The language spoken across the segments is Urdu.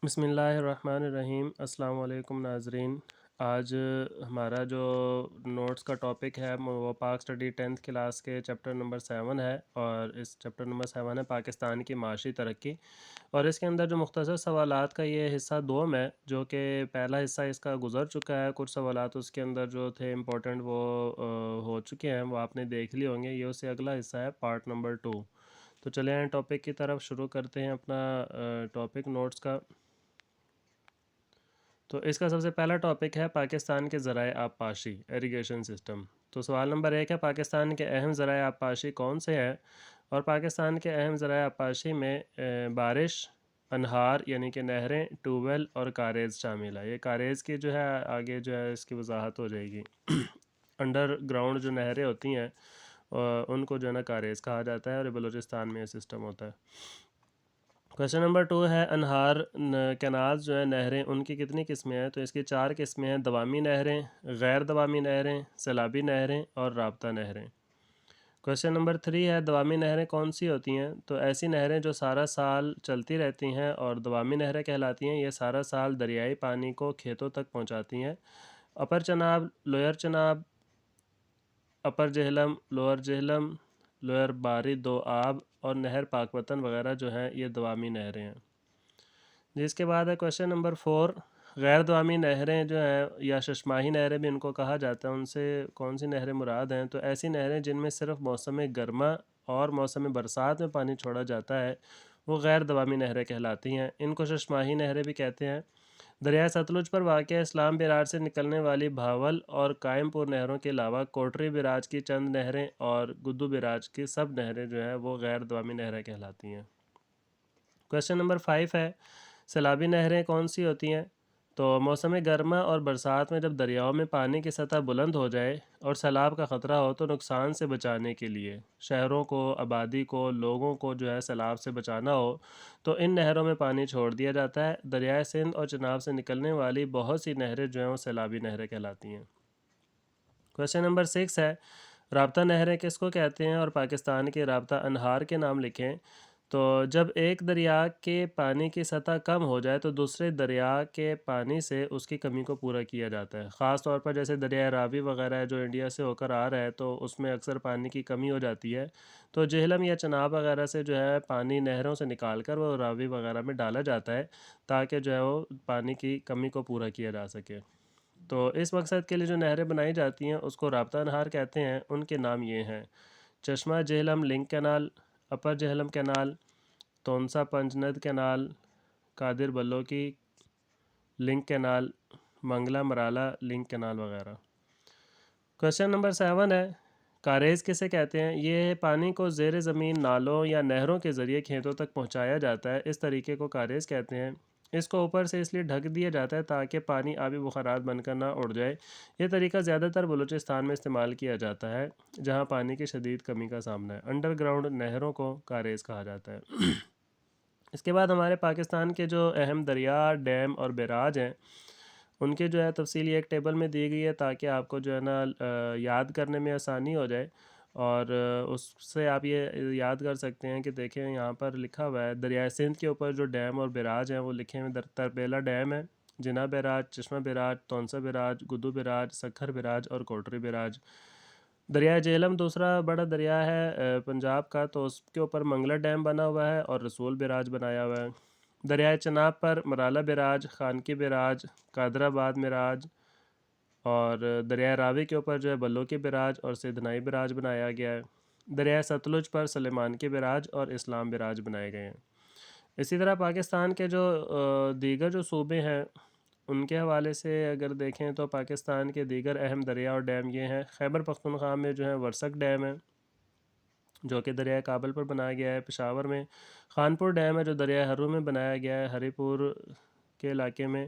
بسم اللہ الرحمن الرحیم۔ السلام علیکم ناظرین۔ آج ہمارا جو نوٹس کا ٹاپک ہے وہ پاک اسٹڈی 10th کلاس کے چیپٹر نمبر 7 ہے، اور اس چیپٹر نمبر 7 ہے پاکستان کی معاشی ترقی، اور اس کے اندر جو مختصر سوالات کا یہ حصہ دوم ہے، جو کہ پہلا حصہ اس کا گزر چکا ہے۔ کچھ سوالات اس کے اندر جو تھے امپورٹنٹ وہ ہو چکے ہیں، وہ آپ نے دیکھ لیے ہوں گے۔ یہ اس سے اگلا حصہ ہے پارٹ نمبر 2۔ تو چلیں ٹاپک کی طرف شروع کرتے ہیں اپنا ٹاپک نوٹس کا۔ تو اس کا سب سے پہلا ٹاپک ہے پاکستان کے ذرائع آبپاشی ایریگیشن سسٹم۔ تو سوال نمبر 1 ہے، پاکستان کے اہم ذرائع آبپاشی کون سے ہیں؟ اور پاکستان کے اہم ذرائع آبپاشی میں بارش، انہار یعنی کہ نہریں، ٹیوب ویل اور کاریز شامل ہے۔ یہ کاریز کی جو ہے آگے جو ہے اس کی وضاحت ہو جائے گی۔ انڈر گراؤنڈ جو نہریں ہوتی ہیں ان کو جو ہے نا کاریز کہا جاتا ہے، اور بلوچستان میں یہ سسٹم ہوتا ہے۔ کویشچن نمبر 2 ہے، انہار کینالز جو ہیں نہریں، ان کی کتنی قسمیں ہیں؟ تو اس کی 4 قسمیں ہیں: دوامی نہریں، غیر دوامی نہریں، سیلابی نہریں اور رابطہ نہریں۔ کویشچن نمبر 3 ہے، دوامی نہریں کون سی ہوتی ہیں؟ تو ایسی نہریں جو سارا سال چلتی رہتی ہیں اور دوامی نہریں کہلاتی ہیں۔ یہ سارا سال دریائی پانی کو کھیتوں تک پہنچاتی ہیں۔ اپر چناب، لوئر چناب، اپر جہلم، لوئر جہلم، لوئر باری دو آب اور نہر پاک وطن وغیرہ جو ہیں یہ دوامی نہریں ہیں۔ جس کے بعد ہے کویشچن نمبر 4، غیر دوامی نہریں جو ہیں یا ششماہی نہریں بھی ان کو کہا جاتا ہے، ان سے کون سی نہریں مراد ہیں؟ تو ایسی نہریں جن میں صرف موسم گرما اور موسم برسات میں پانی چھوڑا جاتا ہے وہ غیر دوامی نہریں کہلاتی ہیں۔ ان کو ششماہی نہریں بھی کہتے ہیں۔ دریائے ستلج پر واقع اسلام بیراج سے نکلنے والی بھاول اور قائم پور نہروں کے علاوہ کوٹری بیراج کی چند نہریں اور گدو بیراج کی سب نہریں جو ہیں وہ غیر دوامی نہریں کہلاتی ہیں۔ کویشچن نمبر 5 ہے، سیلابی نہریں کون سی ہوتی ہیں؟ تو موسم گرما اور برسات میں جب دریاؤں میں پانی کی سطح بلند ہو جائے اور سیلاب کا خطرہ ہو تو نقصان سے بچانے کے لیے شہروں کو، آبادی کو، لوگوں کو جو ہے سیلاب سے بچانا ہو تو ان نہروں میں پانی چھوڑ دیا جاتا ہے۔ دریائے سندھ اور چناب سے نکلنے والی بہت سی نہریں جو ہیں وہ سیلابی نہریں کہلاتی ہیں۔ کویشچن نمبر 6 ہے، رابطہ نہریں کس کو کہتے ہیں اور پاکستان کے رابطہ انہار کے نام لکھیں۔ تو جب ایک دریا کے پانی کی سطح کم ہو جائے تو دوسرے دریا کے پانی سے اس کی کمی کو پورا کیا جاتا ہے۔ خاص طور پر جیسے دریائے راوی وغیرہ ہے جو انڈیا سے ہو کر آ رہا ہے تو اس میں اکثر پانی کی کمی ہو جاتی ہے، تو جہلم یا چناب وغیرہ سے جو ہے پانی نہروں سے نکال کر وہ راوی وغیرہ میں ڈالا جاتا ہے تاکہ جو ہے وہ پانی کی کمی کو پورا کیا جا سکے۔ تو اس مقصد کے لیے جو نہریں بنائی جاتی ہیں اس کو رابطہ انہار کہتے ہیں۔ ان کے نام یہ ہیں: چشمہ جہلم لنک کینال، اپر جہلم کینال، تونسا پنجند کینال، قادر بلو کی link canal, Mangla Marala link canal وغیرہ۔ کویشچن نمبر 7 ہے، کاریز کسے کہتے ہیں؟ یہ پانی کو زیر زمین نالوں یا نہروں کے ذریعے کھیتوں تک پہنچایا جاتا ہے، اس طریقے کو کاریز کہتے ہیں۔ اس کو اوپر سے اس لیے ڈھک دیا جاتا ہے تاکہ پانی آبی بخارات بن کر نہ اڑ جائے۔ یہ طریقہ زیادہ تر بلوچستان میں استعمال کیا جاتا ہے جہاں پانی کی شدید کمی کا سامنا ہے۔ انڈر گراؤنڈ نہروں کو کاریز کہا جاتا ہے۔ اس کے بعد ہمارے پاکستان کے جو اہم دریا، ڈیم اور بیراج ہیں ان کے جو ہے تفصیلی ایک ٹیبل میں دی گئی ہے تاکہ آپ کو جو ہے نا یاد کرنے میں آسانی ہو جائے، اور اس سے آپ یہ یاد کر سکتے ہیں کہ دیکھیں یہاں پر لکھا ہوا ہے دریائے سندھ کے اوپر جو ڈیم اور بیراج ہیں وہ لکھے ہوئے تربیلا ڈیم ہے، Jinnah barrage, Chashma barrage, Taunsa barrage, Guddu barrage, Sukkur barrage اور کوٹری بیراج۔ دریائے جہلم دوسرا بڑا دریا ہے پنجاب کا، تو اس کے اوپر منگلا ڈیم بنا ہوا ہے اور رسول بیراج بنایا ہوا ہے۔ دریائے چناب پر مرالا بیراج، خانکی بیراج، قادر آباد بیراج، اور دریائے راوی کے اوپر جو ہے بلو کی بیراج اور سدھنائی بیراج بنایا گیا ہے۔ دریائے ستلج پر سلیمان کی بیراج اور اسلام بیراج بنائے گئے ہیں۔ اسی طرح پاکستان کے جو دیگر جو صوبے ہیں ان کے حوالے سے اگر دیکھیں تو پاکستان کے دیگر اہم دریا اور ڈیم یہ ہیں: خیبر پختونخوا میں جو ہے ورسک ڈیم ہے جو کہ دریائے کابل پر بنایا گیا ہے۔ پشاور میں خانپور ڈیم ہے جو دریائے ہرو میں بنایا گیا ہے، ہری پور کے علاقے میں۔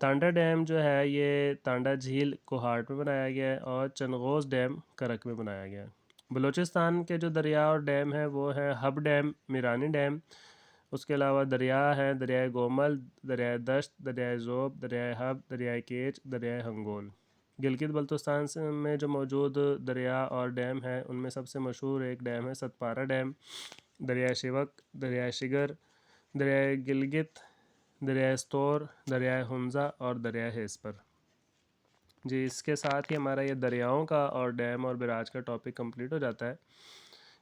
تانڈا ڈیم جو ہے یہ تانڈا جھیل کوہاٹ میں بنایا گیا ہے، اور چنغوز ڈیم کرک میں بنایا گیا ہے۔ بلوچستان کے جو دریا اور ڈیم ہیں وہ ہیں ہب ڈیم، میرانی ڈیم، اس کے علاوہ دریا ہیں دریائے گومل، دریائے دشت، دریائے ذوب، دریائے ہب، دریائے کیچ، دریائے ہنگول۔ گلگت بلتستان میں جو موجود دریا اور ڈیم ہیں ان میں سب سے مشہور ایک ڈیم ہے ستپارہ ڈیم، دریائے شیوک، دریائے شگر، دریائے گلگت، دریائے ستور، دریائے ہنزہ اور دریائے ہیسپر۔ جی اس کے ساتھ ہی ہمارا یہ دریاؤں کا اور ڈیم اور براج کا ٹاپک کمپلیٹ ہو جاتا ہے۔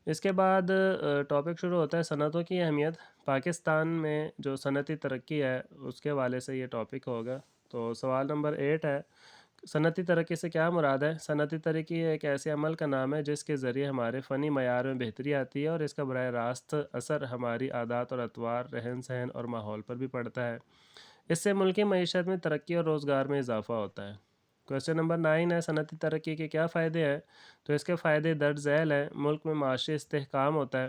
اس کے بعد ٹاپک شروع ہوتا ہے صنعتوں کی اہمیت۔ پاکستان میں جو صنعتی ترقی ہے اس کے حوالے سے یہ ٹاپک ہوگا۔ تو سوال نمبر 8 ہے، صنعتی ترقی سے کیا مراد ہے؟ صنعتی ترقی ایک ایسے عمل کا نام ہے جس کے ذریعے ہمارے فنی معیار میں بہتری آتی ہے اور اس کا براہ راست اثر ہماری عادات اور اطوار، رہن سہن اور ماحول پر بھی پڑتا ہے۔ اس سے ملکی معیشت میں ترقی اور روزگار میں اضافہ ہوتا ہے۔ کویسچن نمبر 9 ہے، صنعتی ترقی کے کیا فائدے ہیں؟ تو اس کے فائدے درج ذیل ہیں۔ ملک میں معاشی استحکام ہوتا ہے،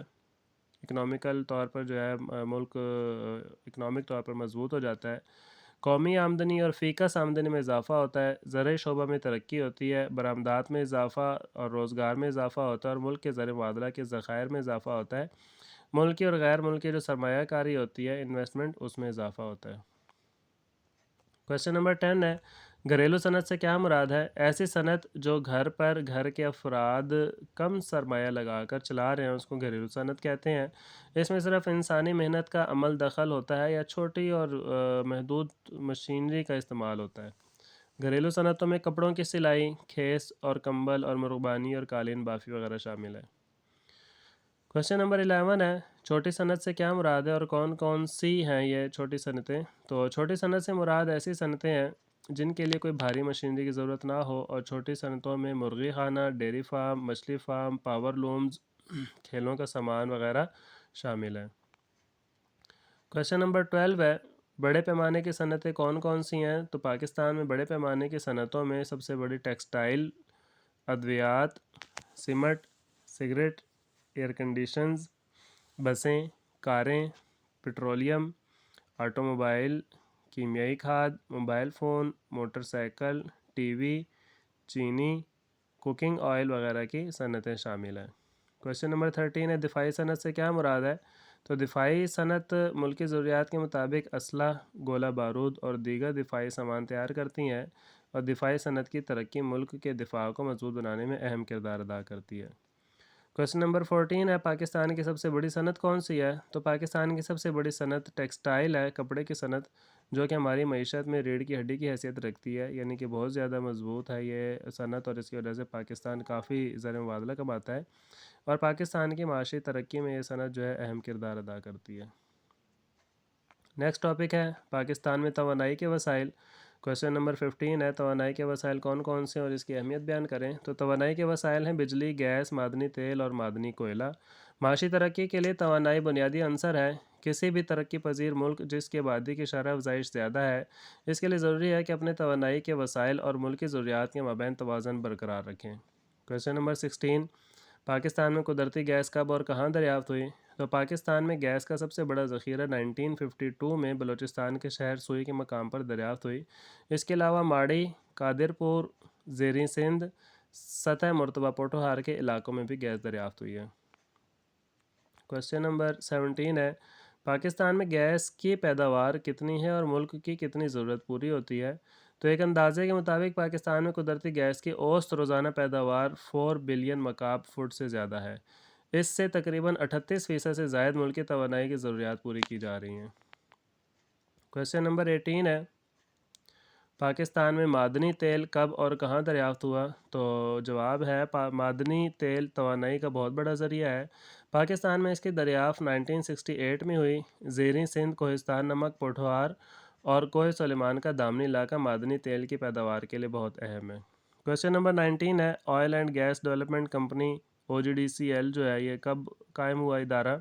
اکنامیکل طور پر جو ہے ملک اکنامک طور پر مضبوط ہو جاتا ہے۔ قومی آمدنی اور فی کس آمدنی میں اضافہ ہوتا ہے، زرعی شعبہ میں ترقی ہوتی ہے، برآمدات میں اضافہ اور روزگار میں اضافہ ہوتا ہے اور ملک کے زر مبادلہ کے ذخائر میں اضافہ ہوتا ہے۔ ملکی اور غیر ملکی جو سرمایہ کاری ہوتی ہے، انویسٹمنٹ، اس میں اضافہ ہوتا ہے۔ کویسچن نمبر 10 ہے، گھریلو صنعت سے کیا مراد ہے؟ ایسی صنعت جو گھر پر گھر کے افراد کم سرمایہ لگا کر چلا رہے ہیں اس کو گھریلو صنعت کہتے ہیں۔ اس میں صرف انسانی محنت کا عمل دخل ہوتا ہے یا چھوٹی اور محدود مشینری کا استعمال ہوتا ہے۔ گھریلو صنعتوں میں کپڑوں کی سلائی، کھیس اور کمبل اور مرغبانی اور قالین بافی وغیرہ شامل ہے۔ کویسچن نمبر 11 ہے، چھوٹی صنعت سے کیا مراد ہے اور کون کون سی ہیں یہ چھوٹی صنعتیں؟ تو چھوٹی صنعت سے مراد ایسی صنعتیں ہیں جن کے لیے کوئی بھاری مشینری کی ضرورت نہ ہو، اور چھوٹی صنعتوں میں مرغی خانہ، ڈیری فارم، مچھلی فارم، پاور لومز، کھیلوں کا سامان وغیرہ شامل ہیں۔ کویسچن نمبر 12 ہے، بڑے پیمانے کی صنعتیں کون کون سی ہیں؟ تو پاکستان میں بڑے پیمانے کی صنعتوں میں سب سے بڑی ٹیکسٹائل، ادویات، سیمنٹ، سگریٹ، ایئر کنڈیشنز، بسیں، کاریں، پیٹرولیم، آٹو موبائل، کیمیائی کھاد، mobile phone, motor cycle, T V, چینی، کوکنگ آئل وغیرہ کی صنعتیں شامل ہیں۔ کویسچن نمبر 13 ہے، دفاعی صنعت سے کیا مراد ہے؟ تو دفاعی صنعت ملکی ضروریات کے مطابق اسلحہ، گولہ بارود اور دیگر دفاعی سامان تیار کرتی ہیں، اور دفاعی صنعت کی ترقی ملک کے دفاع کو مضبوط بنانے میں اہم کردار ادا کرتی ہے۔ کویسچن نمبر 14 ہے، پاکستان کی سب سے بڑی صنعت کون سی ہے؟ تو پاکستان کی سب سے بڑی صنعت ٹیکسٹائل ہے، کپڑے کی صنعت، جو کہ ہماری معیشت میں ریڑھ کی ہڈی کی حیثیت رکھتی ہے، یعنی کہ بہت زیادہ مضبوط ہے یہ صنعت، اور اس کی وجہ سے پاکستان کافی زر مبادلہ کماتا ہے اور پاکستان کی معاشی ترقی میں یہ صنعت جو ہے اہم کردار ادا کرتی ہے۔ نیکسٹ ٹاپک ہے، پاکستان میں توانائی کے وسائل۔ کویسچن نمبر 15 ہے، توانائی کے وسائل کون کون سے اور اس کی اہمیت بیان کریں؟ تو توانائی کے وسائل ہیں بجلی، گیس، معدنی تیل اور معدنی کوئلہ۔ معاشی ترقی کے لیے توانائی بنیادی عنصر ہے۔ کسی بھی ترقی پذیر ملک جس کی آبادی کی شرح افزائش زیادہ ہے، اس کے لیے ضروری ہے کہ اپنے توانائی کے وسائل اور ملکی ضروریات کے مابین توازن برقرار رکھیں۔ کویسچن نمبر 16، پاکستان میں قدرتی گیس کب اور کہاں دریافت ہوئی؟ تو پاکستان میں گیس کا سب سے بڑا ذخیرہ 1952 میں بلوچستان کے شہر سوئی کے مقام پر دریافت ہوئی۔ اس کے علاوہ ماڑی، قادر پور، زیریں سندھ، سطح مرتبہ پوٹوہار کے علاقوں میں بھی گیس دریافت ہوئی ہے۔ کویسچن نمبر 17 ہے، پاکستان میں گیس کی پیداوار کتنی ہے اور ملک کی کتنی ضرورت پوری ہوتی ہے؟ تو ایک اندازے کے مطابق پاکستان میں قدرتی گیس کی اوسط روزانہ پیداوار 4 بلین مکعب فٹ سے زیادہ ہے۔ اس سے تقریباً 38% سے زائد ملکی توانائی کی ضروریات پوری کی جا رہی ہیں۔ کویسچن نمبر 18 ہے، پاکستان میں معدنی تیل کب اور کہاں دریافت ہوا؟ تو جواب ہے، معدنی تیل توانائی کا بہت بڑا ذریعہ ہے۔ پاکستان میں اس کی دریافت 1968 میں ہوئی۔ زیریں سندھ، کوہستان نمک، پوٹھوہار اور کوہ سلیمان کا دامنی علاقہ معدنی تیل کی پیداوار کے لیے بہت اہم ہے۔ کویسچن نمبر 19 ہے، oil and gas development company OGDCL جو ہے یہ کب قائم ہوا ادارہ؟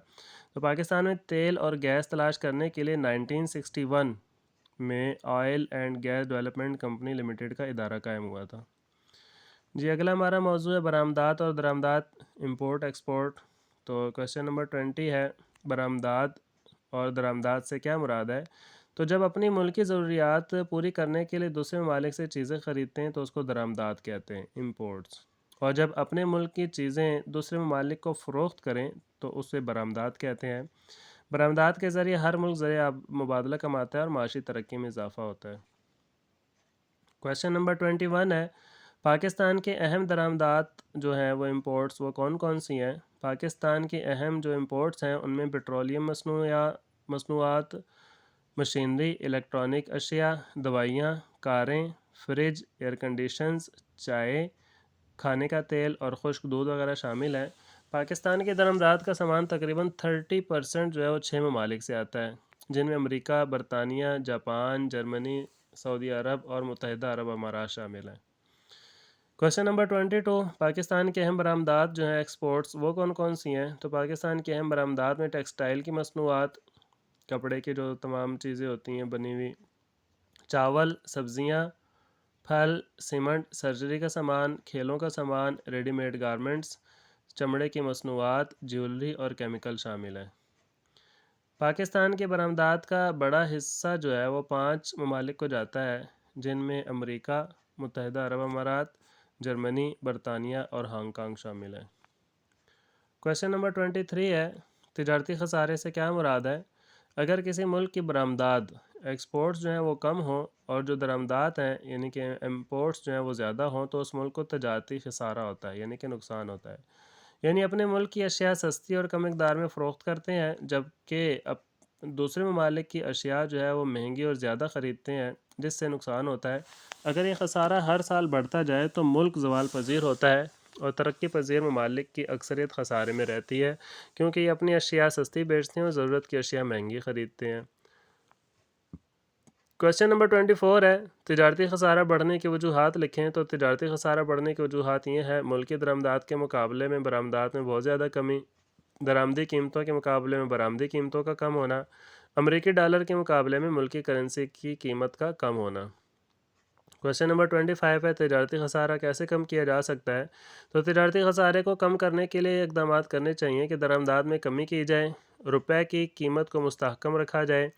تو پاکستان میں تیل اور گیس تلاش کرنے کے لیے 1961 میں oil and gas development company limited کا ادارہ قائم ہوا تھا۔ جی اگلا ہمارا موضوع ہے برآمدات اور درآمدات، امپورٹ ایکسپورٹ۔ تو کویسچن نمبر 20 ہے، برآمدات اور درآمدات سے کیا مراد ہے؟ تو جب اپنی ملکی ضروریات پوری کرنے کے لیے دوسرے ممالک سے چیزیں خریدتے ہیں تو اس کو درآمدات کہتے ہیں، امپورٹس، اور جب اپنے ملک کی چیزیں دوسرے ممالک کو فروخت کریں تو اسے برآمدات کہتے ہیں۔ برآمدات کے ذریعے ہر ملک ذریعہ مبادلہ کماتا ہے اور معاشی ترقی میں اضافہ ہوتا ہے۔ کویسچن نمبر 21 ہے، پاکستان کے اہم درآمدات جو ہیں وہ امپورٹس وہ کون کون سی ہیں؟ پاکستان کی اہم جو امپورٹس ہیں ان میں پیٹرولیم مصنوعات، مشینری، الیکٹرانک اشیاء، دوائیاں، کاریں، فریج، ایئر کنڈیشنز، چائے، کھانے کا تیل اور خشک دودھ وغیرہ شامل ہیں۔ پاکستان کے درآمدات کا سامان تقریباً 30% جو ہے وہ 6 ممالک سے آتا ہے، جن میں امریکہ، برطانیہ، جاپان، جرمنی، سعودی عرب اور متحدہ عرب امارات شامل ہیں۔ کوشچن نمبر 22، پاکستان کے اہم برآمدات جو ہیں ایکسپورٹس وہ کون کون سی ہیں؟ تو پاکستان کی اہم برآمدات میں ٹیکسٹائل کی مصنوعات، کپڑے کی جو تمام چیزیں ہوتی ہیں بنی ہوئی، چاول، سبزیاں، پھل، سیمنٹ، سرجری کا سامان، کھیلوں کا سامان، ریڈی میڈ گارمنٹس، چمڑے کی مصنوعات، جیولری اور کیمیکل شامل ہیں۔ پاکستان کے برآمدات کا بڑا حصہ جو ہے وہ 5 ممالک کو جاتا ہے، جن میں امریکہ، متحدہ عرب امارات، جرمنی، برطانیہ اور ہانگ کانگ شامل ہیں۔ کویشچن نمبر 23 ہے، تجارتی خسارے سے کیا مراد ہے؟ اگر کسی ملک کی برآمدات ایکسپورٹس جو ہیں وہ کم ہوں اور جو درآمدات ہیں یعنی کہ امپورٹس جو ہیں وہ زیادہ ہوں تو اس ملک کو تجارتی خسارہ ہوتا ہے، یعنی کہ نقصان ہوتا ہے۔ یعنی اپنے ملک کی اشیاء سستی اور کم مقدار میں فروخت کرتے ہیں، جبکہ دوسرے ممالک کی اشیاء جو ہے وہ مہنگی اور زیادہ خریدتے ہیں، جس سے نقصان ہوتا ہے۔ اگر یہ خسارہ ہر سال بڑھتا جائے تو ملک زوال پذیر ہوتا ہے اور ترقی پذیر ممالک کی اکثریت خسارے میں رہتی ہے، کیونکہ یہ اپنی اشیاء سستی بیچتے ہیں اور ضرورت کی اشیاء مہنگی خریدتے ہیں۔ کویشچن نمبر 24 ہے، تجارتی خسارہ بڑھنے کی وجوہات لکھیں۔ تو تجارتی خسارہ بڑھنے کی وجوہات یہ ہے، ملکی درآمدات کے مقابلے میں برآمدات میں بہت زیادہ کمی، درآمدی قیمتوں کے مقابلے میں برآمدی قیمتوں کا کم ہونا، امریکی ڈالر کے مقابلے میں ملکی کرنسی کی قیمت کا کم ہونا۔ کویشچن نمبر 25 ہے، تجارتی خسارہ کیسے کم کیا جا سکتا ہے؟ تو تجارتی خسارے کو کم کرنے کے لیے اقدامات کرنے چاہیے کہ درآمدات میں کمی کی جائے، روپے کی قیمت کو مستحکم رکھا جائے،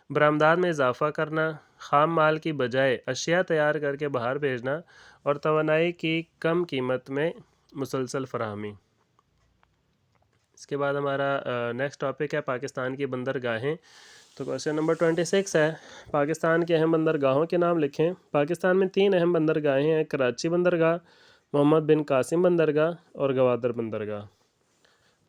برآمدات میں اضافہ کرنا، خام مال کی بجائے اشیاء تیار کر کے باہر بھیجنا اور توانائی کی کم قیمت میں مسلسل فراہمی۔ اس کے بعد ہمارا نیکسٹ ٹاپک ہے پاکستان کی بندرگاہیں۔ تو کویشچن نمبر 26 ہے، پاکستان کے اہم بندرگاہوں کے نام لکھیں۔ پاکستان میں 3 اہم بندرگاہیں ہیں، کراچی بندرگاہ، محمد بن قاسم بندرگاہ اور گوادر بندرگاہ۔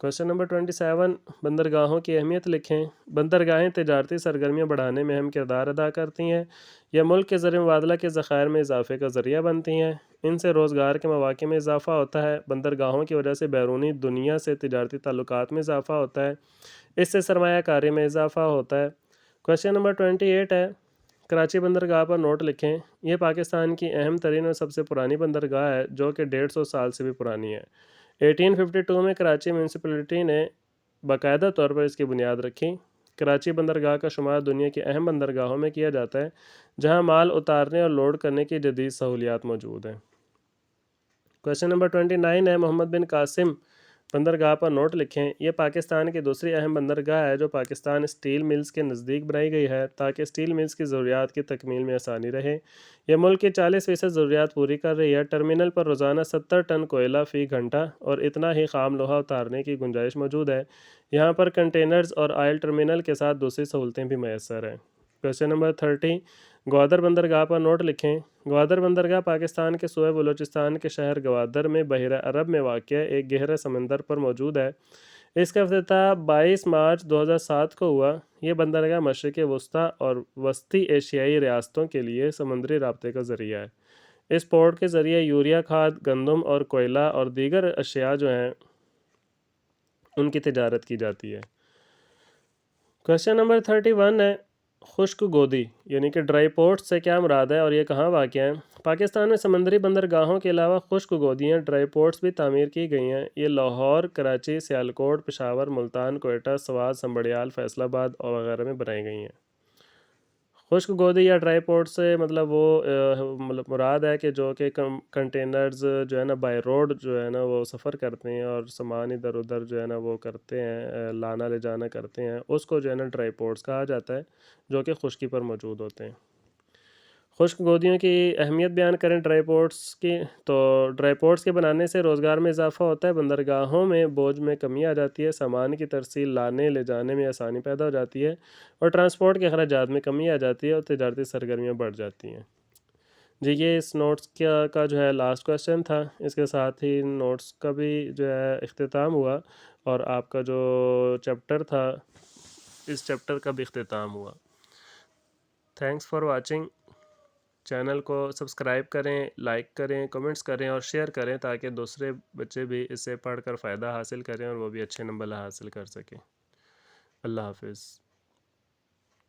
کویشچن نمبر 27، بندرگاہوں کی اہمیت لکھیں۔ بندرگاہیں تجارتی سرگرمیاں بڑھانے میں اہم کردار ادا کرتی ہیں، یہ ملک کے زر مبادلہ کے ذخائر میں اضافے کا ذریعہ بنتی ہیں، ان سے روزگار کے مواقع میں اضافہ ہوتا ہے، بندرگاہوں کی وجہ سے بیرونی دنیا سے تجارتی تعلقات میں اضافہ ہوتا ہے، اس سے سرمایہ کاری میں اضافہ ہوتا ہے۔ کویشچن نمبر 28 ہے، کراچی بندرگاہ پر نوٹ لکھیں۔ یہ پاکستان کی اہم ترین اور سب سے پرانی بندرگاہ ہے، جو کہ 150 سال سے بھی پرانی ہے۔ 1852 میں کراچی میونسپلٹی نے باقاعدہ طور پر اس کی بنیاد رکھی۔ کراچی بندرگاہ کا شمار دنیا کی اہم بندرگاہوں میں کیا جاتا ہے، جہاں مال اتارنے اور لوڈ کرنے کی جدید سہولیات موجود ہیں۔ کویشچن نمبر 29 ہے، محمد بن قاسم بندرگاہ پر نوٹ لکھیں۔ یہ پاکستان کی دوسری اہم بندرگاہ ہے جو پاکستان اسٹیل ملز کے نزدیک بنائی گئی ہے تاکہ اسٹیل ملز کی ضروریات کی تکمیل میں آسانی رہے۔ یہ ملک کی 40% ضروریات پوری کر رہی ہے۔ ٹرمینل پر روزانہ 70 ٹن کوئلہ فی گھنٹہ اور اتنا ہی خام لوہا اتارنے کی گنجائش موجود ہے۔ یہاں پر کنٹینرز اور آئل ٹرمینل کے ساتھ دوسری سہولتیں بھی میسر ہیں۔ کویشچن نمبر 30، گوادر بندرگاہ پر نوٹ لکھیں۔ گوادر بندرگاہ پاکستان کے صوبہ بلوچستان کے شہر گوادر میں بحیرہ عرب میں واقع ایک گہرے سمندر پر موجود ہے۔ اس کا افتتاح 22 مارچ 2007 کو ہوا۔ یہ بندرگاہ مشرق وسطیٰ اور وسطی ایشیائی ریاستوں کے لیے سمندری رابطے کا ذریعہ ہے۔ اس پورٹ کے ذریعے یوریا کھاد، گندم اور کوئلہ اور دیگر اشیاء جو ہیں ان کی تجارت کی جاتی ہے۔ کویشچن نمبر 31 ہے، خشک گودی یعنی کہ ڈرائی پورٹ سے کیا مراد ہے اور یہ کہاں واقع ہیں؟ پاکستان میں سمندری بندرگاہوں کے علاوہ خشک گودیاں ڈرائی پورٹس بھی تعمیر کی گئی ہیں۔ یہ لاہور، کراچی، سیالکوٹ، پشاور، ملتان، کوئٹہ، سوات، سنبڑیال، فیصل آباد اور وغیرہ میں بنائی گئی ہیں۔ خشک گودی یا ڈرائی پورٹ سے مطلب وہ مراد ہے کہ جو کہ کنٹینرز جو ہے نا بائی روڈ جو ہے نا وہ سفر کرتے ہیں اور سامان ادھر ادھر جو ہے نا وہ کرتے ہیں، لانا لے جانا کرتے ہیں، اس کو جو ہے نا ڈرائی پورٹس کہا جاتا ہے، جو کہ خشکی پر موجود ہوتے ہیں۔ خشک گودیوں کی اہمیت بیان کریں ڈرائی پورٹس کی۔ تو ڈرائی پورٹس کے بنانے سے روزگار میں اضافہ ہوتا ہے، بندرگاہوں میں بوجھ میں کمی آ جاتی ہے، سامان کی ترسیل لانے لے جانے میں آسانی پیدا ہو جاتی ہے اور ٹرانسپورٹ کے اخراجات میں کمی آ جاتی ہے اور تجارتی سرگرمیاں بڑھ جاتی ہیں۔ جی یہ اس نوٹس کا جو ہے لاسٹ کویشچن تھا، اس کے ساتھ ہی نوٹس کا بھی جو ہے اختتام ہوا اور آپ کا جو چیپٹر تھا اس چیپٹر کا بھی اختتام ہوا۔ Thanks for watching. چینل کو سبسکرائب کریں، لائک کریں، کمنٹس کریں اور شیئر کریں تاکہ دوسرے بچے بھی اسے پڑھ کر فائدہ حاصل کریں اور وہ بھی اچھے نمبر حاصل کر سکیں. اللہ حافظ.